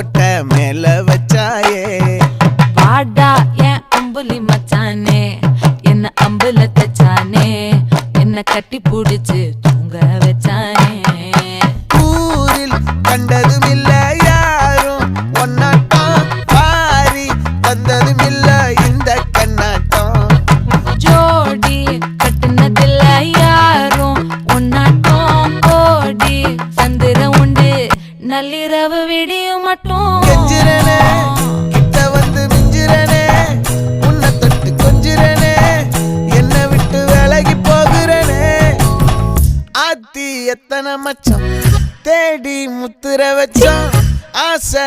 கோட்டை மேல வச்சாயே பாடா என் அம்புலி மச்சானே என்ன அம்புல தச்சானே என்ன கட்டி புடிச்சு தூங்க வச்சானே ஊரில் கண்டதும் இல்ல யாரும் ஒன்னாட்டம் பாரி வந்ததும் இல்ல இந்த கண்ணாட்டம் ஜோடி கட்டுனதில்ல யாரும் ஒன்னாட்டம் கோடி சந்திர உண்டு நள்ளிரவு விடியும் மட்டும் கெஞ்சிரனே கிட்ட வந்து மிஞ்சிரனே உன்னை தொட்டு கொஞ்சிரனே என்னை விட்டு விலகி போகிறனே ஆத்தி எத்தனை மச்சம் தேடி முத்துற வச்சோம் ஆசை